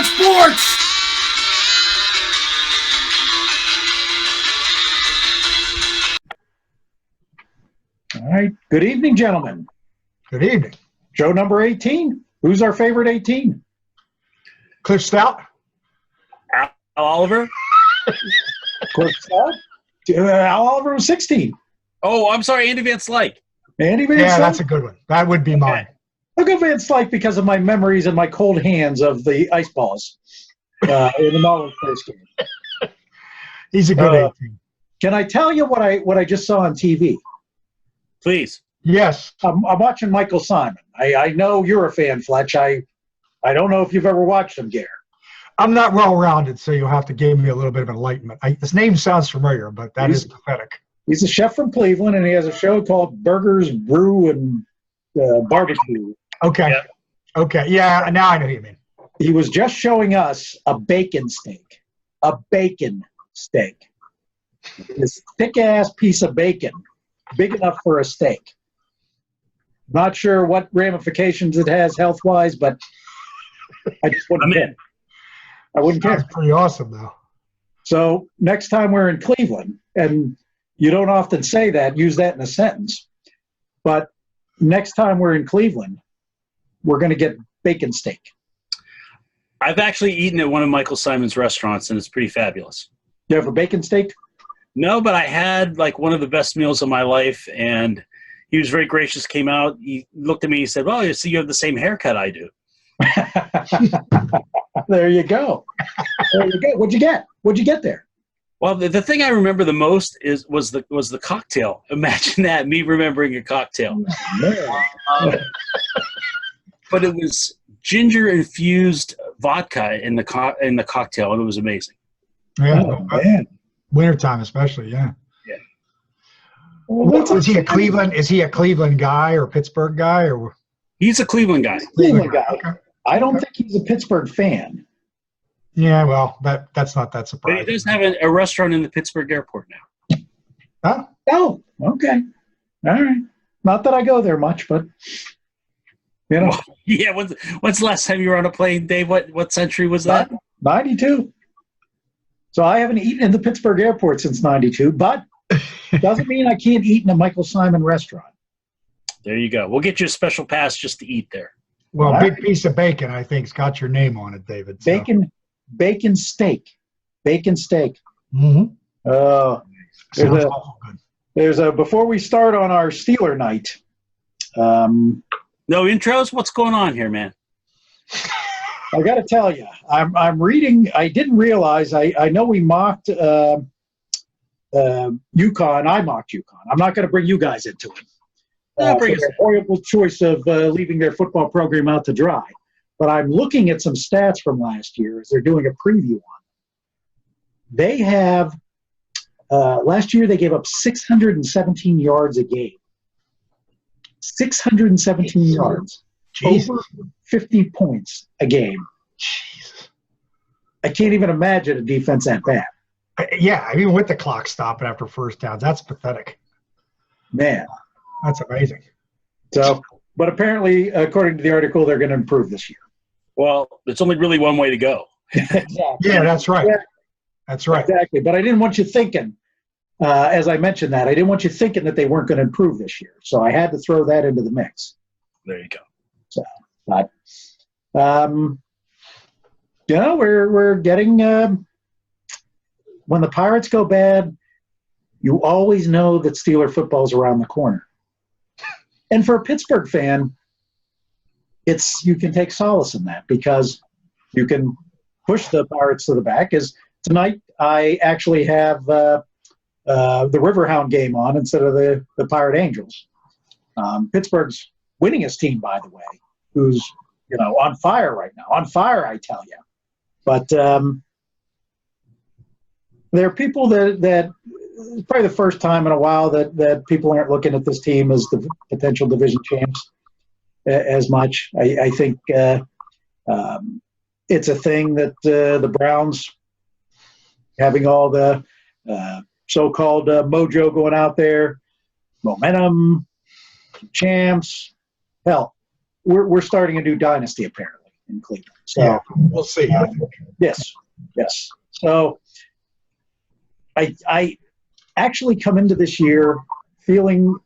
on sports. All right. Good evening, gentlemen. Good evening. Show number 18. Who's our favorite 18? Cliff Stout. Al Oliver. Cliff Stout. Al Oliver was 16. Oh, I'm sorry, Andy Van Slyke. Andy Van Yeah, Slyke? that's a good one. That would be mine. I'll go Van Slyke because of my memories and my cold hands of the ice balls in the Marlins first game. He's a good 18. Can I tell you what I just saw on TV? Please. Yes. I'm watching Michael Simon. I know you're a fan, Fletch. I don't know if you've ever watched him, Gare. I'm not well-rounded, so you'll have to give me a little bit of enlightenment. His name sounds familiar, but that is pathetic. He's a chef from Cleveland, and he has a show called Burgers, Brew, and Barbecue. Okay. Yeah. Okay. Yeah, now I know who you mean. He was just showing us a bacon steak. A bacon steak. This thick-ass piece of bacon, big enough for a steak. Not sure what ramifications it has health-wise, but I just wouldn't care. I wouldn't care. That's pretty awesome, though. So next time we're in Cleveland, and you don't often say that, use that in a sentence, but next time we're in Cleveland, we're going to get bacon steak. I've actually eaten at one of Michael Simon's restaurants, and it's pretty fabulous. You have a bacon steak? No, but I had like one of the best meals of my life, and he was very gracious, came out, he looked at me, he said, well, you see, you have the same haircut I do. There you go. There you go. What'd you get? What'd you get there? Well, the thing I remember the most was the cocktail. Imagine that, me remembering a cocktail. But it was ginger-infused vodka in the cocktail, and it was amazing. Yeah. Oh, man. Wintertime especially, yeah. Yeah. Well, Is he a Cleveland guy or Pittsburgh guy? Or He's a Cleveland guy. Cleveland guy. Okay. I don't think he's a Pittsburgh fan. Yeah, well, that's not that But surprising. he does have a restaurant in the Pittsburgh airport now. Huh? Oh, okay. All right. Not that I go there much, but you know, Yeah, when's the last time you were on a plane, Dave? What century was that? 92. So I haven't eaten in the Pittsburgh airport since 92, but doesn't mean I can't eat in a Michael Simon restaurant. There you go. We'll get you a special pass just to eat there. Well, All big right. piece of bacon, I think, has got your name on it, David. So. Bacon steak. Bacon steak. Mm-hmm. There's awful good. There's a before we start on our Steeler night. No intros? What's going on here, man? I got to tell you, I'm reading. I didn't realize. I know we mocked UConn. I mocked UConn. I'm not going to bring you guys into it. For their horrible choice of leaving their football program out to dry. But I'm looking at some stats from last year as they're doing a preview on. They have last year they gave up 617 yards a game. 617 yards. Jesus. Over 50 points a game. Jesus. I can't even imagine a defense that bad. Yeah, even with the clock stopping after first downs, that's pathetic. Man. That's amazing. So, but apparently, according to the article, they're going to improve this year. Well, there's only really one way to go. Exactly. Yeah, that's right. Yeah. That's right. Exactly. But I didn't want you thinking, as I mentioned that, I didn't want you thinking that they weren't going to improve this year. So I had to throw that into the mix. There you go. So, but, we're getting, when the Pirates go bad, you always know that Steeler football's around the corner. And for a Pittsburgh fan, you can take solace in that because you can push the Pirates to the back. As tonight, I actually have the Riverhound game on instead of the Pirate Angels. Pittsburgh's winningest team, by the way, who's on fire right now. On fire, I tell you. But there are people that it's probably the first time in a while that people aren't looking at this team as the potential division champs as much. I think it's a thing that the Browns having all the so-called mojo going out there, momentum, champs. Hell, we're starting a new dynasty apparently in Cleveland. So Yeah, we'll see. I think. yes. So I actually come into this year feeling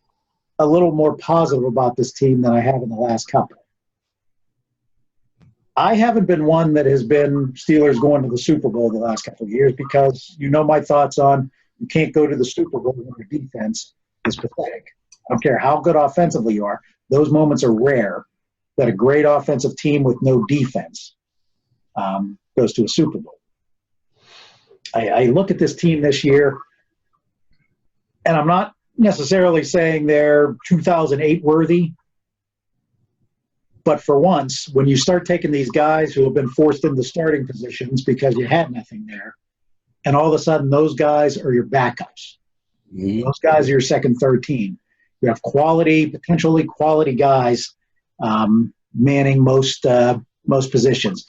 a little more positive about this team than I have in the last couple. I haven't been one that has been Steelers going to the Super Bowl the last couple of years because you know my thoughts on you can't go to the Super Bowl when your defense is pathetic. I don't care how good offensively you are. Those moments are rare that a great offensive team with no defense goes to a Super Bowl. I look at this team this year, and I'm not necessarily saying they're 2008 worthy, but for once, when you start taking these guys who have been forced into starting positions because you had nothing there, and all of a sudden those guys are your backups. Mm-hmm. Those guys are your second, third team. You have quality, potentially quality guys manning most positions.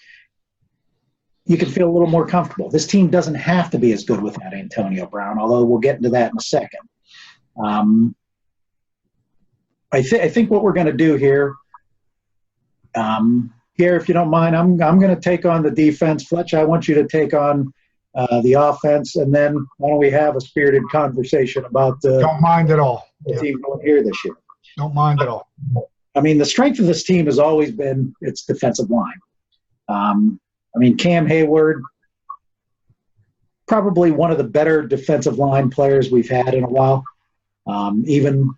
You can feel a little more comfortable. This team doesn't have to be as good without Antonio Brown, although we'll get into that in a second. I think what we're going to do here, if you don't mind, I'm going to take on the defense. Fletch, I want you to take on the offense, and then why don't we have a spirited conversation about don't mind at all. The team going here this year. Don't mind at all. I mean, the strength of this team has always been its defensive line. I mean, Cam Hayward, probably one of the better defensive line players we've had in a while. Even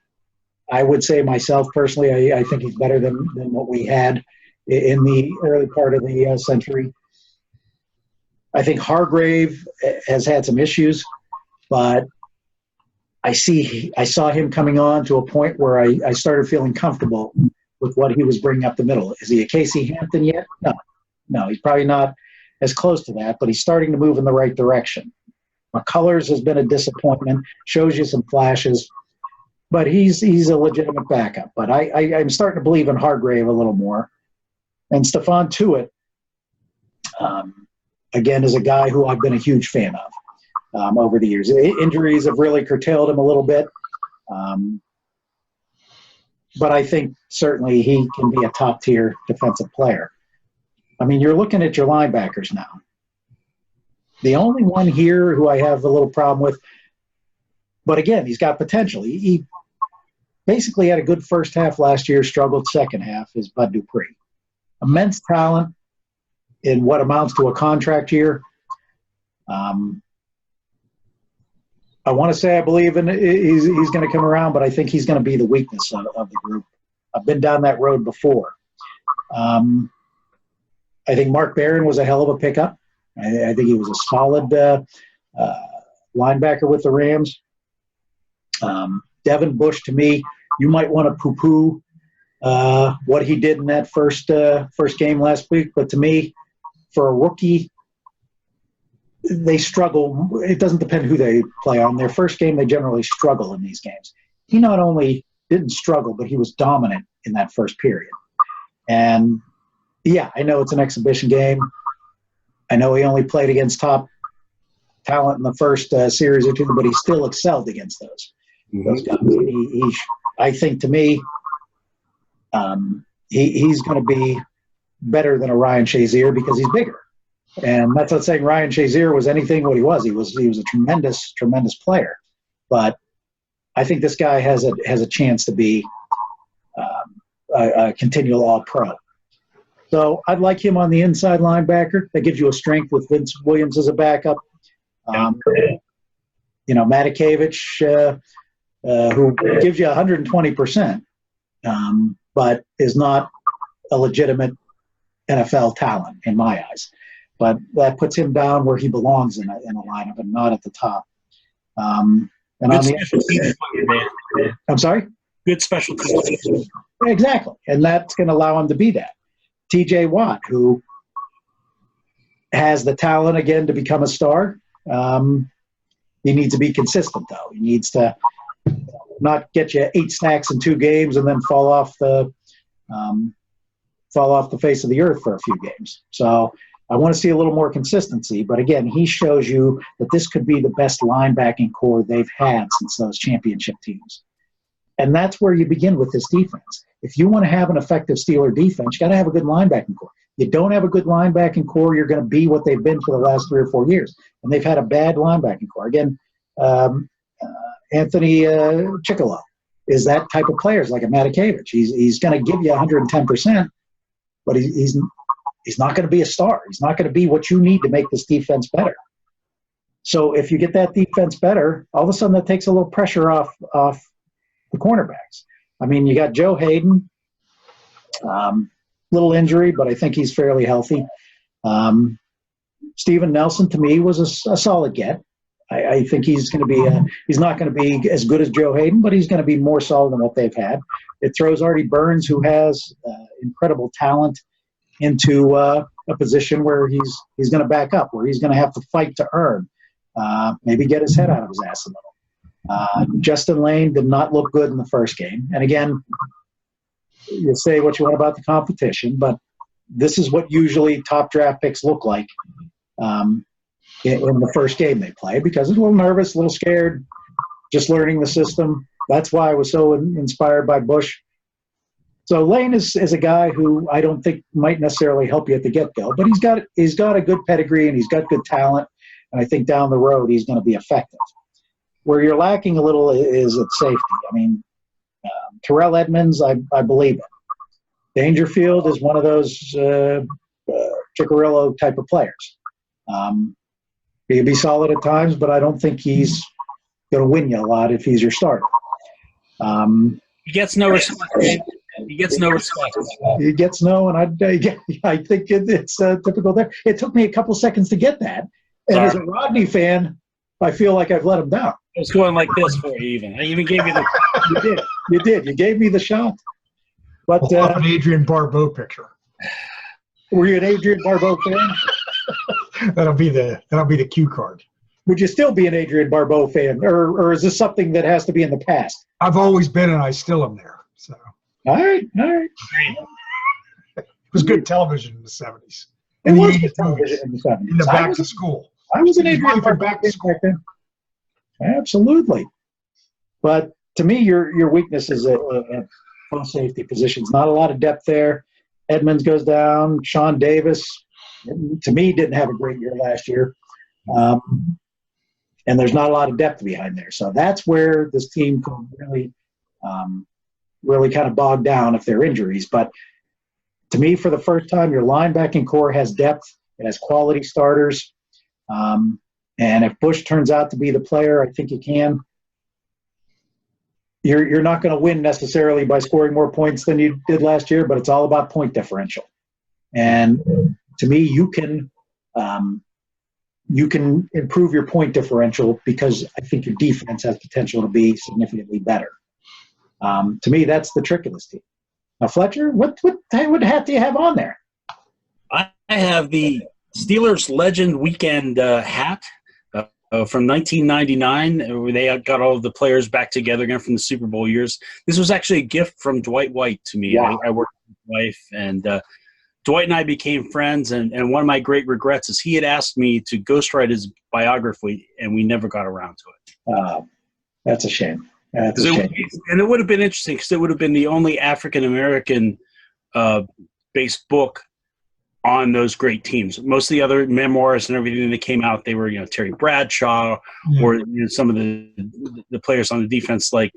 I would say myself personally, I think he's better than what we had in the early part of the century. I think Hargrave has had some issues, but I saw him coming on to a point where I started feeling comfortable with what he was bringing up the middle. Is he a Casey Hampton yet? No, he's probably not as close to that, but he's starting to move in the right direction. McCullers has been a disappointment, shows you some flashes, but he's a legitimate backup. But I'm starting to believe in Hargrave a little more. And Stephon Tuitt, again, is a guy who I've been a huge fan of over the years. Injuries have really curtailed him a little bit. But I think certainly he can be a top-tier defensive player. I mean, you're looking at your linebackers now. The only one here who I have a little problem with, but again, he's got potential. He basically had a good first half last year, struggled second half, is Bud Dupree. Immense talent in what amounts to a contract year. I want to say I believe he's going to come around, but I think he's going to be the weakness of the group. I've been down that road before. I think Mark Barron was a hell of a pickup. I think he was a solid linebacker with the Rams. Devin Bush, to me, you might want to poo-poo what he did in that first game last week, but to me, for a rookie, they struggle. It doesn't depend who they play on. Their first game, they generally struggle in these games. He not only didn't struggle, but he was dominant in that first period. And yeah, I know it's an exhibition game. I know he only played against top talent in the first series or two, but he still excelled against those guys. I think, to me, he's going to be better than a Ryan Shazier because he's bigger. And that's not saying Ryan Shazier was anything what he was. He was a tremendous, tremendous player. But I think this guy has a chance to be a continual All-Pro. So I'd like him on the inside linebacker. That gives you a strength with Vince Williams as a backup. Matakevich, who gives you 120%, but is not a legitimate NFL talent in my eyes. But that puts him down where he belongs in a lineup and not at the top. And on the I'm sorry? Good special teams. Exactly. And that's going to allow him to be that. T.J. Watt, who has the talent, again, to become a star. He needs to be consistent, though. He needs to not get you 8 sacks in 2 games and then fall off the face of the earth for a few games. So I want to see a little more consistency. But, again, he shows you that this could be the best linebacking core they've had since those championship teams. And that's where you begin with this defense. If you want to have an effective Steeler defense, you got to have a good linebacking core. You don't have a good linebacking core, you're going to be what they've been for the last 3 or 4 years. And they've had a bad linebacking core. Again, Anthony Chickalo is that type of player. He's like a Matakevich. He's going to give you 110%, but he's not going to be a star. He's not going to be what you need to make this defense better. So if you get that defense better, all of a sudden that takes a little pressure off the cornerbacks. I mean, you got Joe Hayden, little injury, but I think he's fairly healthy. Steven Nelson, to me, was a solid get. I think he's going to be he's not going to be as good as Joe Hayden, but he's going to be more solid than what they've had. It throws Artie Burns, who has incredible talent, into a position where he's going to back up, where he's going to have to fight to earn, maybe get his head out of his ass a little. Justin Lane did not look good in the first game. And again, you say what you want about the competition, but this is what usually top draft picks look like in the first game they play, because it's a little nervous, a little scared, just learning the system. That's why I was so inspired by Bush. So Lane is a guy who I don't think might necessarily help you at the get-go, but he's got a good pedigree and he's got good talent, and I think down the road he's going to be effective. Where you're lacking a little is at safety. I mean, Terrell Edmonds, I believe it. Dangerfield is one of those Ciccarello type of players. He can be solid at times, but I don't think he's going to win you a lot if he's your starter. He gets no respect. He gets no respect. He gets no, and I think it's typical there. It took me a couple seconds to get that. And Sorry. as a Rodney fan, I feel like I've let him down. I was going like this for you even. I even gave you the – You did. You gave me the shot. But We'll have an Adrian Barbeau picture. were you an Adrian Barbeau fan? That'll be the cue card. Would you still be an Adrian Barbeau fan, or is this something that has to be in the past? I've always been, and I still am there. So All right. it was good television in the 70s. It And the was 80s good television movies. in the 70s. In the back to school. I was an His Adrian wife Barbeau went back to fan back then. Absolutely. But to me, your weakness is at full safety positions. Not a lot of depth there. Edmonds goes down. Sean Davis, to me, didn't have a great year last year. And there's not a lot of depth behind there. So that's where this team could really kind of bog down if there are injuries. But to me, for the first time, your linebacking core has depth. It has quality starters. And if Bush turns out to be the player I think he can, you're not going to win necessarily by scoring more points than you did last year, but it's all about point differential. And to me, you can improve your point differential because I think your defense has potential to be significantly better. To me, that's the trick of this team. Now, Fletcher, what hat do you have on there? I have the Steelers Legend Weekend hat from 1999, where they got all of the players back together again from the Super Bowl years. This was actually a gift from Dwight White to me. Wow. I worked with his wife, and Dwight and I became friends, and one of my great regrets is he had asked me to ghostwrite his biography, and we never got around to it. That's a shame. That's a shame. And it would have been interesting because it would have been the only African-American based book on those great teams. Most of the other memoirs and everything that came out, they were, Terry Bradshaw or some of the players on the defense like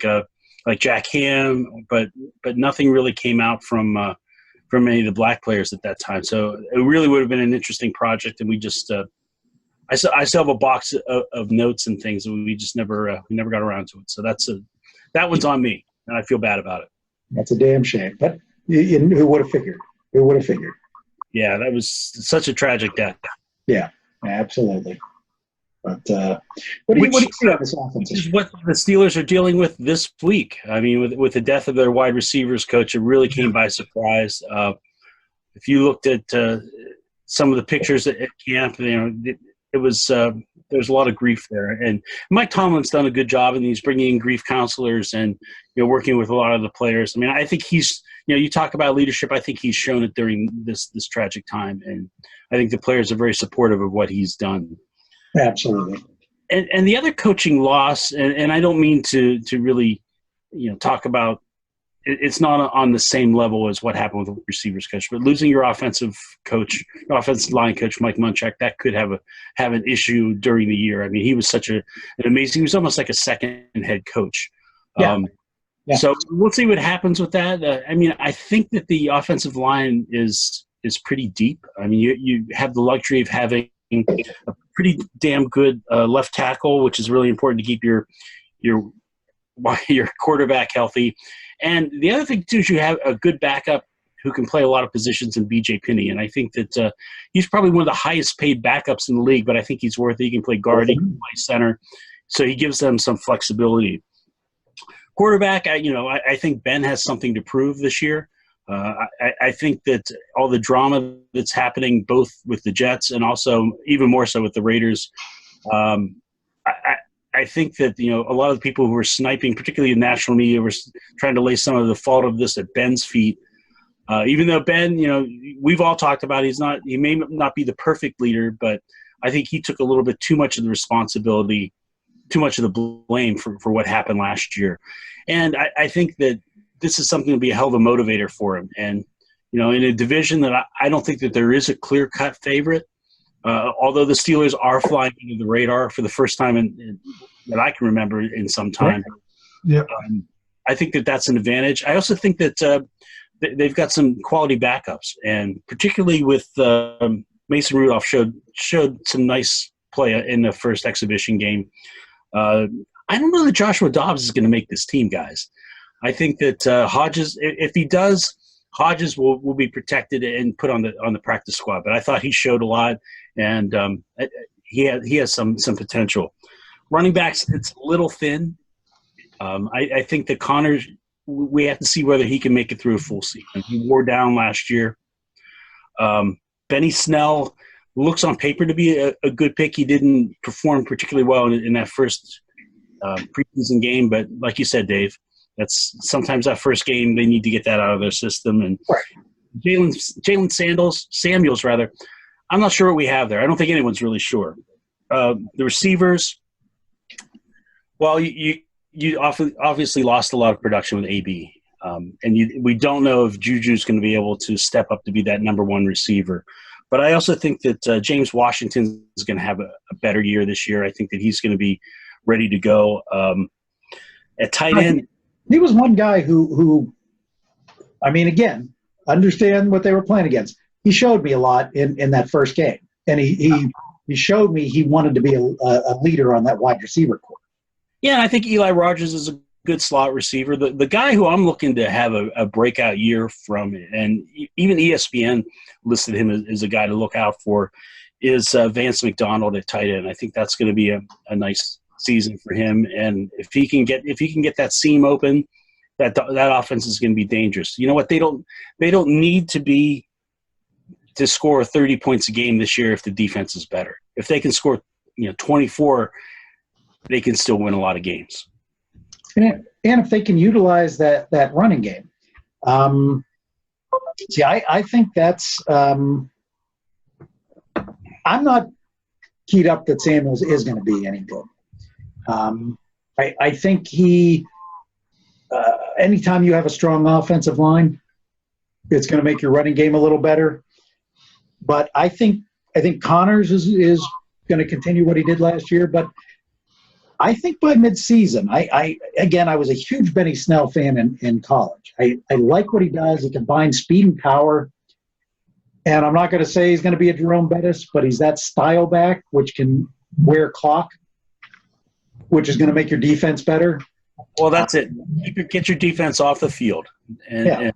Jack Ham, but nothing really came out from any of the black players at that time. So it really would have been an interesting project, and we just I still have a box of notes and things, and we just never got around to it. So that one's on me, and I feel bad about it. That's a damn shame. But who would have figured? Who would have figured? Yeah, that was such a tragic death. Yeah, absolutely. But what do you see on this offense? Which is what the Steelers are dealing with this week. I mean, with the death of their wide receivers coach, it really came by surprise. If you looked at some of the pictures at camp, it was there's a lot of grief there. And Mike Tomlin's done a good job, and he's bringing in grief counselors and working with a lot of the players. I mean, I think he's you talk about leadership. I think he's shown it during this tragic time, and I think the players are very supportive of what he's done. Absolutely. And the other coaching loss, and I don't mean to really talk about it's not on the same level as what happened with the receivers coach. But losing your offensive line coach, Mike Munchak, that could have an issue during the year. I mean, he was an amazing. He was almost like a second head coach. Yeah. So we'll see what happens with that. I mean, I think that the offensive line is pretty deep. I mean, you have the luxury of having a pretty damn good left tackle, which is really important to keep your quarterback healthy. And the other thing, too, is you have a good backup who can play a lot of positions in B.J. Penny. And I think that he's probably one of the highest paid backups in the league, but I think he's worth it. He can play guard, he can play center. So he gives them some flexibility. Quarterback, I think Ben has something to prove this year. I think that all the drama that's happening both with the Jets and also even more so with the Raiders, I think that, a lot of the people who were sniping, particularly in national media, were trying to lay some of the fault of this at Ben's feet. Even though Ben, we've all talked about he may not be the perfect leader, but I think he took a little bit too much of the responsibility, too much of the blame for what happened last year. And I think that this is something to be a hell of a motivator for him. And, in a division that I don't think that there is a clear-cut favorite, although the Steelers are flying under the radar for the first time that I can remember in some time. Yeah. I think that that's an advantage. I also think that they've got some quality backups, and particularly with Mason Rudolph showed some nice play in the first exhibition game. I don't know that Joshua Dobbs is going to make this team, guys. I think that Hodges, if he does, Hodges will be protected and put on the practice squad. But I thought he showed a lot, and he has some potential. Running backs, it's a little thin. I think that Connors, we have to see whether he can make it through a full season. He wore down last year. Benny Snell looks on paper to be a good pick. He didn't perform particularly well in that first preseason game, but like you said, Dave, that's sometimes that first game they need to get that out of their system. And right. Jalen Samuels, I'm not sure what we have there. I don't think anyone's really sure. The receivers, well, you obviously lost a lot of production with AB, and we don't know if Juju's going to be able to step up to be that number one receiver. But I also think that James Washington is going to have a better year this year. I think that he's going to be ready to go. At tight end, he was one guy who, I mean, again, understand what they were playing against. He showed me a lot in that first game, and he showed me he wanted to be a leader on that wide receiver corps. Yeah, and I think Eli Rogers is a good slot receiver. The guy who I'm looking to have a breakout year from, and even ESPN listed him as a guy to look out for, is Vance McDonald at tight end. I think that's going to be a nice season for him, and if he can get that seam open, that offense is going to be dangerous. You know what? They don't need to score 30 points a game this year if the defense is better. If they can score 24, they can still win a lot of games. And if they can utilize that running game. I think that's I'm not keyed up that Samuels is going to be any good. I think anytime you have a strong offensive line, it's going to make your running game a little better. But I think Connors is going to continue what he did last year. But I think by midseason, I was a huge Benny Snell fan in college. I like what he does. He combines speed and power. And I'm not going to say he's going to be a Jerome Bettis, but he's that style back which can wear clock, which is going to make your defense better. Well, that's it. Get your defense off the field. And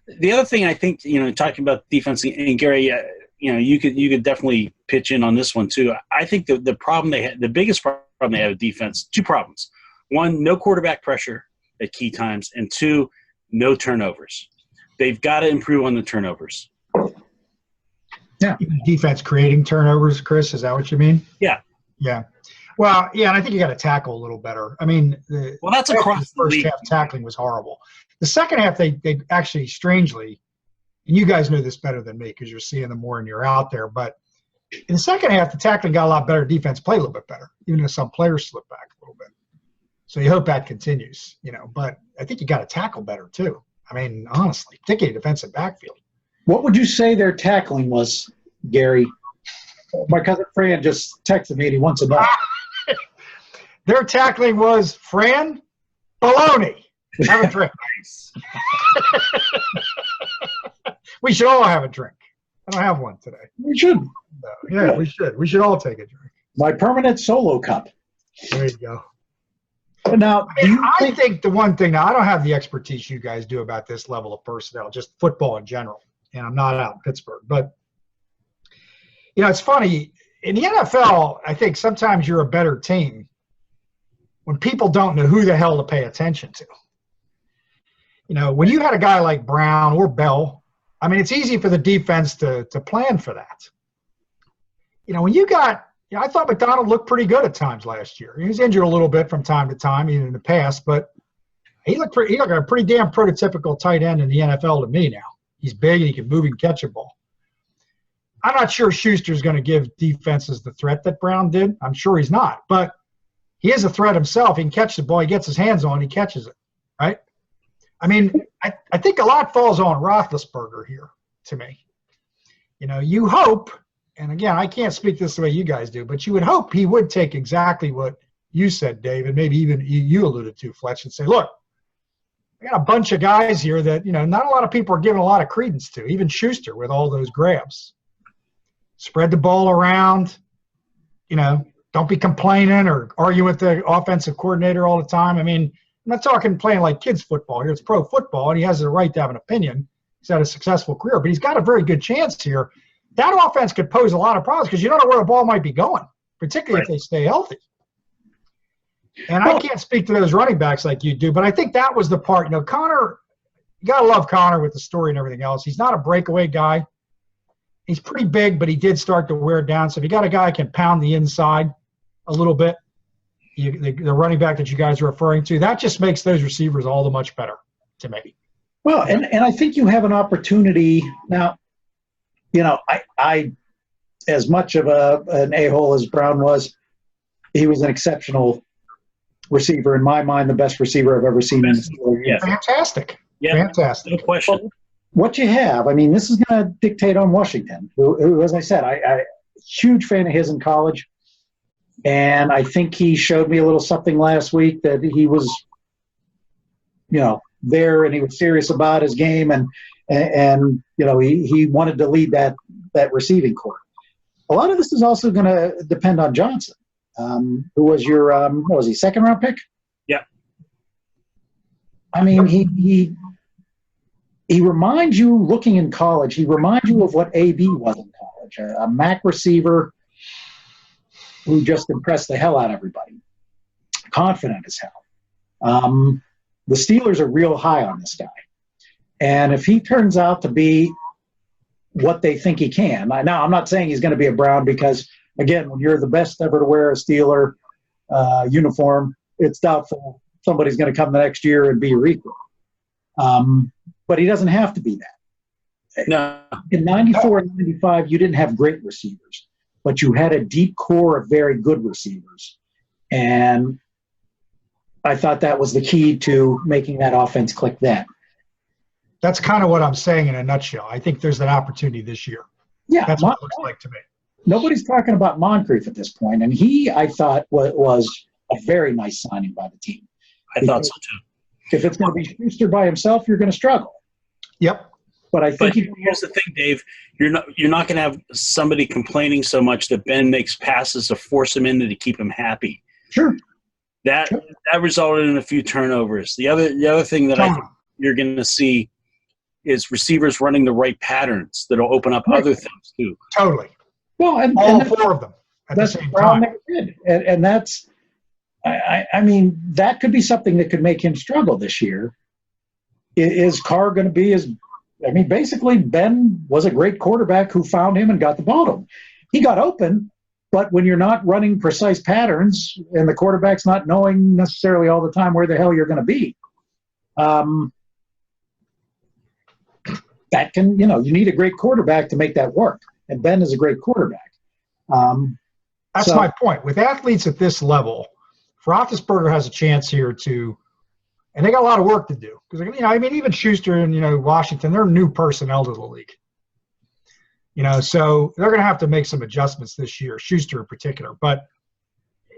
the other thing I think, talking about defense, and Gary, you could definitely pitch in on this one too. I think the biggest problem they have with defense, two problems. One, no quarterback pressure at key times, and two, no turnovers. They've got to improve on the turnovers. Yeah. Defense creating turnovers, Chris, is that what you mean? Yeah. Yeah. Well, yeah, and I think you got to tackle a little better. I mean, that's across the first half tackling was horrible. The second half, they actually strangely, and you guys know this better than me because you're seeing them more and you're out there, but in the second half, the tackling got a lot better. Defense played a little bit better, even if some players slipped back a little bit. So you hope that continues, but I think you got to tackle better too. I mean, honestly, particularly defensive backfield. What would you say their tackling was, Gary? My cousin Fran just texted me and he wants to know. Their tackling was, Fran, baloney. Have a drink. We should all have a drink. I don't have one today. We should. No, yeah, we should. We should all take a drink. My permanent solo cup. There you go. Now, I think the one thing, now I don't have the expertise you guys do about this level of personnel, just football in general, and I'm not out in Pittsburgh, but it's funny. In the NFL, I think sometimes you're a better team when people don't know who the hell to pay attention to. When you had a guy like Brown or Bell, I mean, it's easy for the defense to plan for that. When you got, I thought McDonald looked pretty good at times last year. He was injured a little bit from time to time, even in the past, but he looked like a pretty damn prototypical tight end in the NFL to me now. He's big and he can move and catch a ball. I'm not sure Schuster's going to give defenses the threat that Brown did. I'm sure he's not, but he is a threat himself. He can catch the ball. He gets his hands on it. He catches it, right? I mean, I think a lot falls on Roethlisberger here to me. You hope, and again, I can't speak this the way you guys do, but you would hope he would take exactly what you said, Dave, and maybe even you alluded to, Fletch, and say, look, I got a bunch of guys here that, not a lot of people are giving a lot of credence to, even Schuster with all those grabs. Spread the ball around, don't be complaining or arguing with the offensive coordinator all the time. I mean, I'm not talking playing like kids football here. It's pro football, and he has the right to have an opinion. He's had a successful career, but he's got a very good chance here. That offense could pose a lot of problems because you don't know where the ball might be going, particularly if they stay healthy. And I can't speak to those running backs like you do, but I think that was the part. Connor, you got to love Connor with the story and everything else. He's not a breakaway guy. He's pretty big, but he did start to wear down. So if you got a guy who can pound the inside a little bit, the running back that you guys are referring to, that just makes those receivers all the much better to me. Well, and I think you have an opportunity now. I as much of an a-hole as Brown was, he was an exceptional receiver. In my mind, the best receiver I've ever seen in the story. Yeah. Fantastic. Yeah. Fantastic. No question. What you have, I mean, this is going to dictate on Washington, who as I said, I huge fan of his in college. And I think he showed me a little something last week that he was, there and he was serious about his game and he wanted to lead that receiving corps. A lot of this is also going to depend on Johnson, who was your what was he, second round pick? Yeah. I mean, he reminds you, looking in college, he reminds you of what AB was in college, a MAC receiver who just impressed the hell out of everybody, confident as hell. The Steelers are real high on this guy. And if he turns out to be what they think he can, now I'm not saying he's going to be a Brown because, again, when you're the best ever to wear a Steeler uniform, it's doubtful somebody's going to come the next year and be your equal. But he doesn't have to be that. No. In 94 and 95, you didn't have great receivers, but you had a deep core of very good receivers. And I thought that was the key to making that offense click then. That's kind of what I'm saying in a nutshell. I think there's an opportunity this year. Yeah. That's what it looks like to me. Nobody's talking about Moncrief at this point, and he, I thought, was a very nice signing by the team. I thought so too. If it's going to be Schuster by himself, you're going to struggle. Yep. But I think here's the thing, Dave. You're not going to have somebody complaining so much that Ben makes passes to force him into to keep him happy. Sure. That resulted in a few turnovers. The other thing that I think you're going to see is receivers running the right patterns that'll open up other things too. Totally. Well, and all four of them at the same time. And that's, I mean, that could be something that could make him struggle this year. Is Carr going to be basically Ben was a great quarterback who found him and got the ball to him. He got open, but when you're not running precise patterns and the quarterback's not knowing necessarily all the time where the hell you're going to be, that can, you need a great quarterback to make that work. And Ben is a great quarterback. That's my point. With athletes at this level Roethlisberger has a chance here to, and they got a lot of work to do because even Schuster and Washington, they're new personnel to the league. So they're going to have to make some adjustments this year, Schuster in particular. But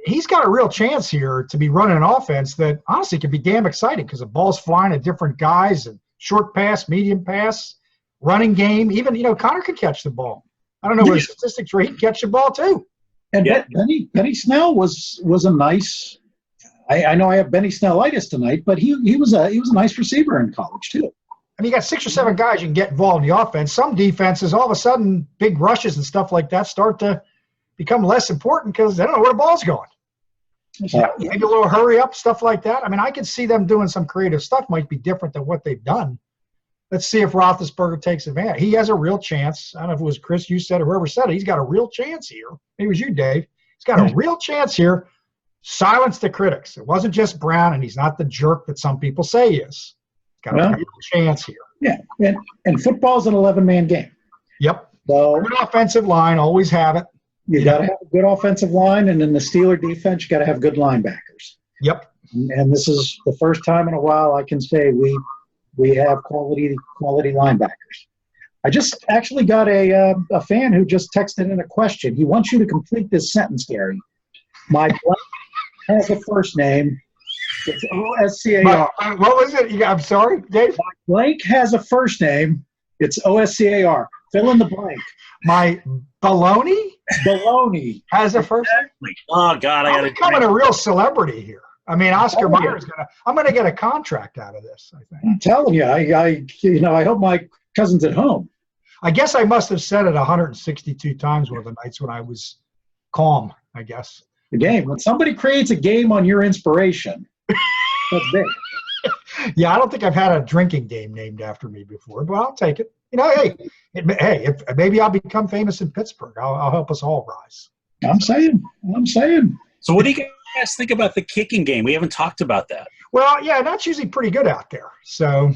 he's got a real chance here to be running an offense that honestly can be damn exciting because the ball's flying at different guys and short pass, medium pass, running game. Even Connor could catch the ball. I don't know what his statistics were. He can catch the ball too. And Benny Snell was a nice. I know I have Benny Snellitis tonight, but he was a nice receiver in college too. I mean, you got 6 or 7 guys you can get involved in the offense. Some defenses, all of a sudden, big rushes and stuff like that start to become less important because they don't know where the ball's going. Maybe a little hurry up, stuff like that. I mean, I can see them doing some creative stuff. Might be different than what they've done. Let's see if Roethlisberger takes advantage. He has a real chance. I don't know if it was Chris, you said, or whoever said it. He's got a real chance here. Maybe it was you, Dave. He's got a real chance here. Silence the critics. It wasn't just Brown, and he's not the jerk that some people say he is. Got a real chance here. Yeah, and football's an 11-man game. Yep. So good offensive line, always have it. You got to have a good offensive line, and in the Steeler defense, you got to have good linebackers. Yep. And this is the first time in a while I can say we have quality linebackers. I just actually got a fan who just texted in a question. He wants you to complete this sentence, Gary. My blank has a first name. It's OSCAR. What was it? I'm sorry, Dave? My blank has a first name. It's OSCAR. Fill in the blank. My baloney has a first name? Oh, God. I'm becoming a real celebrity here. I mean, Oscar Mayer is I'm going to get a contract out of this, I think. I'm telling you, I hope my cousin's at home. I guess I must have said it 162 times one of the nights when I was calm, I guess. The game. When somebody creates a game on your inspiration, that's big. Yeah, I don't think I've had a drinking game named after me before, but I'll take it. If maybe I'll become famous in Pittsburgh. I'll help us all rise. I'm saying. So what do you guys think about the kicking game? We haven't talked about that. Well, yeah, that's usually pretty good out there. So.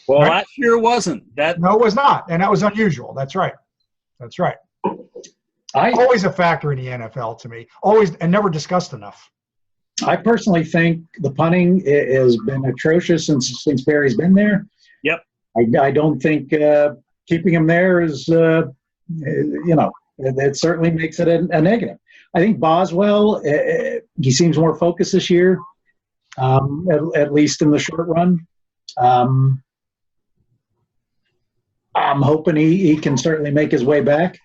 Well, last year it wasn't. No, it was not, and that was unusual. That's right. Always a factor in the NFL to me. Always, and never discussed enough. I personally think the punting has been atrocious since Barry's been there. Yep. I don't think keeping him there is, it certainly makes it a negative. I think Boswell, he seems more focused this year, at least in the short run. I'm hoping he can certainly make his way back.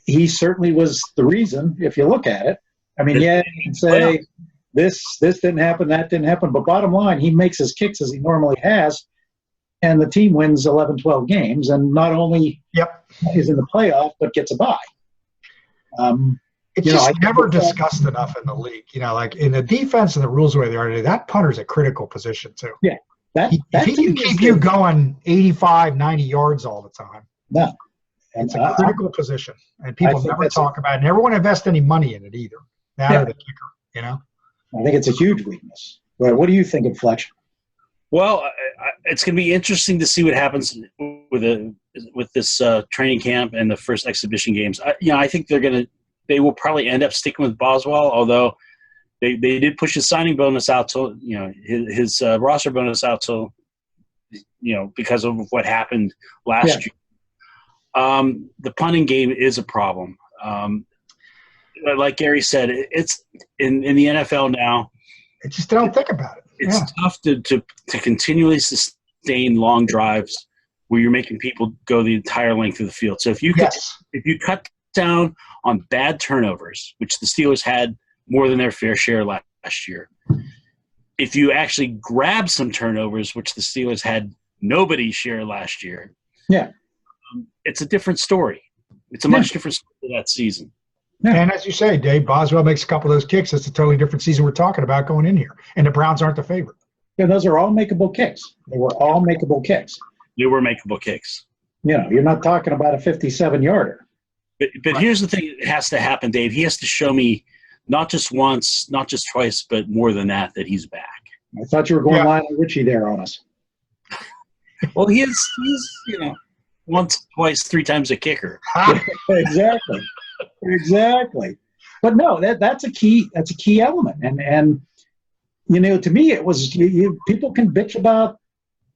He certainly was the reason, if you look at it. I mean, you can say this didn't happen, that didn't happen, but bottom line, he makes his kicks as he normally has, and the team wins 11, 12 games, and not only is in the playoff, but gets a bye. It's just never discussed enough in the league. Like in the defense and the rules the way they are today, that punter's a critical position too. Yeah. If he can keep you going 85, 90 yards all the time. No. It's a critical position, and people never talk about it. And everyone invest any money in it either. That or the kicker, I think it's a huge weakness. What do you think of Fletch? Well, it's going to be interesting to see what happens with this training camp and the first exhibition games. I think they will probably end up sticking with Boswell, although they did push his signing bonus out till his roster bonus out till because of what happened last year. The punting game is a problem. Like Gary said, it's in the NFL now. Just don't think about it. It's tough to continually sustain long drives where you're making people go the entire length of the field. So if you cut down on bad turnovers, which the Steelers had more than their fair share last year, if you actually grab some turnovers, which the Steelers had nobody's share last year, it's a different story. It's a much different story that season. Yeah. And as you say, Dave, Boswell makes a couple of those kicks. It's a totally different season we're talking about going in here. And the Browns aren't the favorite. Yeah, those are all makeable kicks. They were all makeable kicks. They were makeable kicks. You're not talking about a 57-yarder. But here's the thing that has to happen, Dave. He has to show me not just once, not just twice, but more than that he's back. I thought you were going Lionel Richie there on us. Well, he's once, twice, 3 times a kicker. Exactly. But no, that's a key element. And to me, it was people can bitch about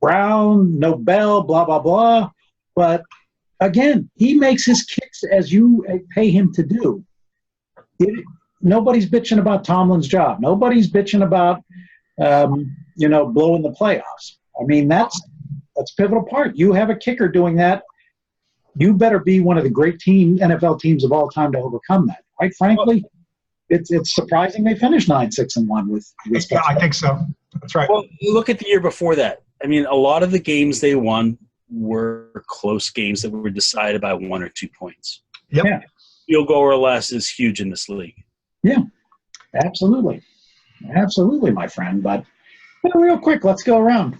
Brown, Nobel, blah, blah, blah. But again, he makes his kicks as you pay him to do. Nobody's bitching about Tomlin's job. Nobody's bitching about, blowing the playoffs. I mean, that's a pivotal part. You have a kicker doing that. You better be one of the great NFL teams of all time to overcome that. Quite frankly, it's surprising they finished 9-6-1 with this. Yeah, I think so. That's right. Well, look at the year before that. I mean, a lot of the games they won were close games that were decided by 1 or 2 points. Yep. Yeah. Field goal or less is huge in this league. Yeah, absolutely. Absolutely, my friend. But real quick, let's go around.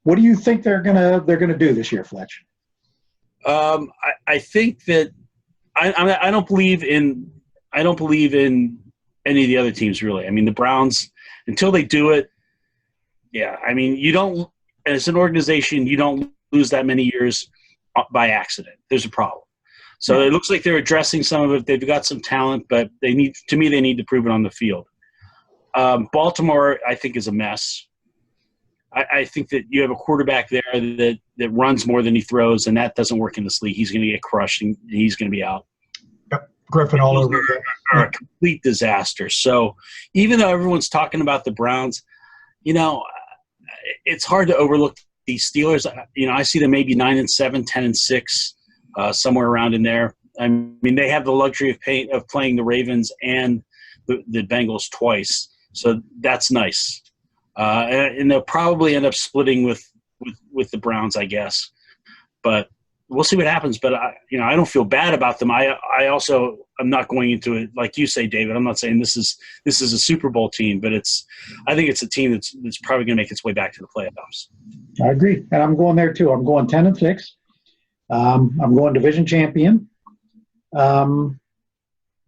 What do you think they're gonna do this year, Fletch? I think that I don't believe in any of the other teams really. I mean, the Browns, until they do it, yeah. I mean, you don't, as an organization, you don't lose that many years by accident. There's a problem. So it looks like they're addressing some of it. They've got some talent, but they need to prove it on the field. Baltimore, I think, is a mess. I think that you have a quarterback there that runs more than he throws, and that doesn't work in this league. He's going to get crushed, and he's going to be out. Yep. Griffin all over again. Are a complete disaster. So even though everyone's talking about the Browns, it's hard to overlook these Steelers. I see them maybe 9-7, 10-6, somewhere around in there. I mean, they have the luxury of playing the Ravens and the Bengals twice, so that's nice. And they'll probably end up splitting with the Browns, I guess. But we'll see what happens. But I don't feel bad about them. I also am not going into it like you say, David. I'm not saying this is a Super Bowl team, but I think it's a team that's probably going to make its way back to the playoffs. I agree, and I'm going there too. I'm going 10-6. I'm going division champion.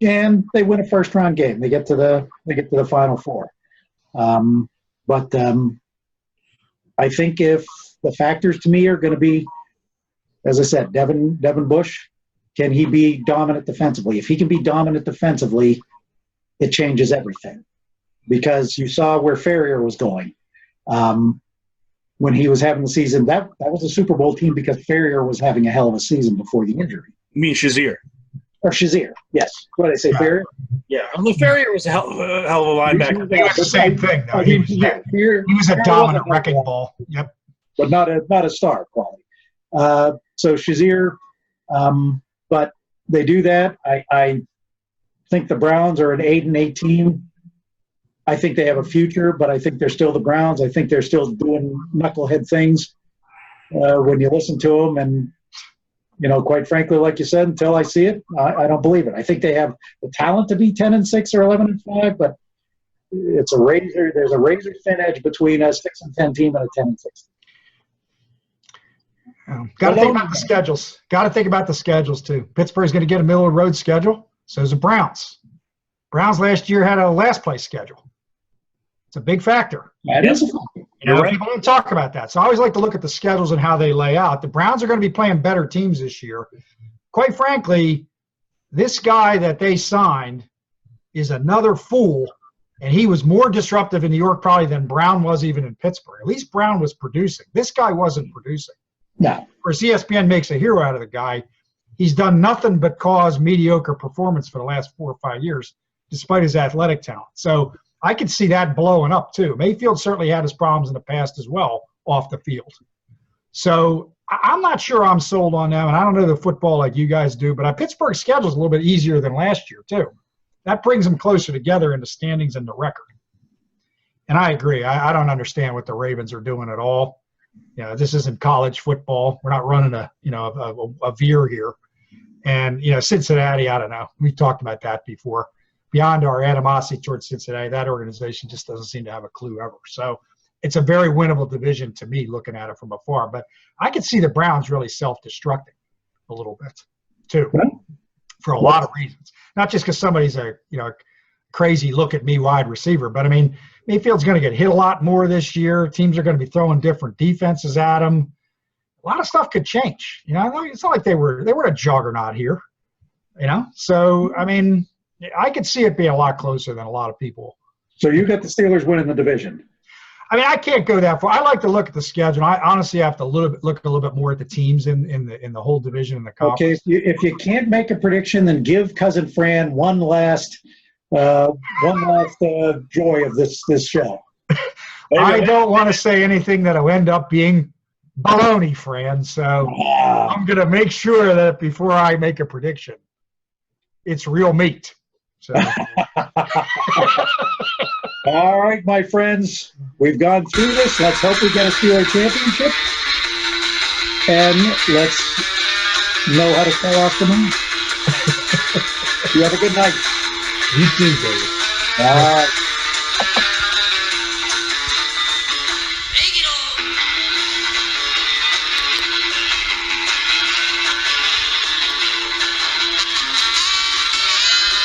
And they win a first round game. They get to the Final Four. But I think if the factors to me are going to be, as I said, Devin Bush, can he be dominant defensively? If he can be dominant defensively, it changes everything. Because you saw where Ferrier was going when he was having the season. That was a Super Bowl team because Ferrier was having a hell of a season before the injury. You mean Shazier? Or Shazier, yes. What did I say, Ferrier? Yeah. Although Ferrier was a hell of a linebacker. He was the same thing, though. He was a dominant wrecking ball. Yep. But not a star quality. So Shazier, but they do that. I think the Browns are an 8-8 team. I think they have a future, but I think they're still the Browns. I think they're still doing knucklehead things when you listen to them. And, quite frankly, like you said, until I see it, I don't believe it. I think they have the talent to be 10-6 or 11-5, but there's a razor thin edge between a 6-10 team and a 10-6. Got to think about the schedules. Got to think about the schedules too. Pittsburgh's going to get a middle of the road schedule. So is the Browns. Browns last year had a last place schedule. It's a big factor. That is a factor. Right. People don't talk about that. So I always like to look at the schedules and how they lay out. The Browns are going to be playing better teams this year. Quite frankly, this guy that they signed is another fool, and he was more disruptive in New York probably than Brown was even in Pittsburgh. At least Brown was producing. This guy wasn't producing. No. Of course, ESPN makes a hero out of the guy. He's done nothing but cause mediocre performance for the last 4 or 5 years, despite his athletic talent. So I could see that blowing up too. Mayfield certainly had his problems in the past as well off the field. So I'm not sure I'm sold on them, and I don't know the football like you guys do, but Pittsburgh's schedule is a little bit easier than last year too. That brings them closer together in the standings and the record. And I agree. I don't understand what the Ravens are doing at all. This isn't college football. We're not running a veer here. And, Cincinnati, I don't know. We've talked about that before. Beyond our animosity towards Cincinnati, that organization just doesn't seem to have a clue ever. So it's a very winnable division to me looking at it from afar. But I could see the Browns really self-destructing a little bit too for a lot of reasons. Not just because somebody's a crazy look-at-me wide receiver, but, I mean, Mayfield's going to get hit a lot more this year. Teams are going to be throwing different defenses at him. A lot of stuff could change. It's not like they were a juggernaut here. So, I mean, I could see it being a lot closer than a lot of people So you got the Steelers winning the division. I mean, I can't go that far. I like to look at the schedule. I honestly have to look a little bit more at the teams in the whole division in the conference. Okay, if you can't make a prediction, then give Cousin Fran one last joy of this show. I don't want to say anything that'll end up being baloney, Fran. So I'm going to make sure that before I make a prediction, it's real meat. So. All right, my friends, we've gone through this. Let's hope we get a Steeler championship, and let's know how to fall off the moon. You have a good night. You too, David. All right.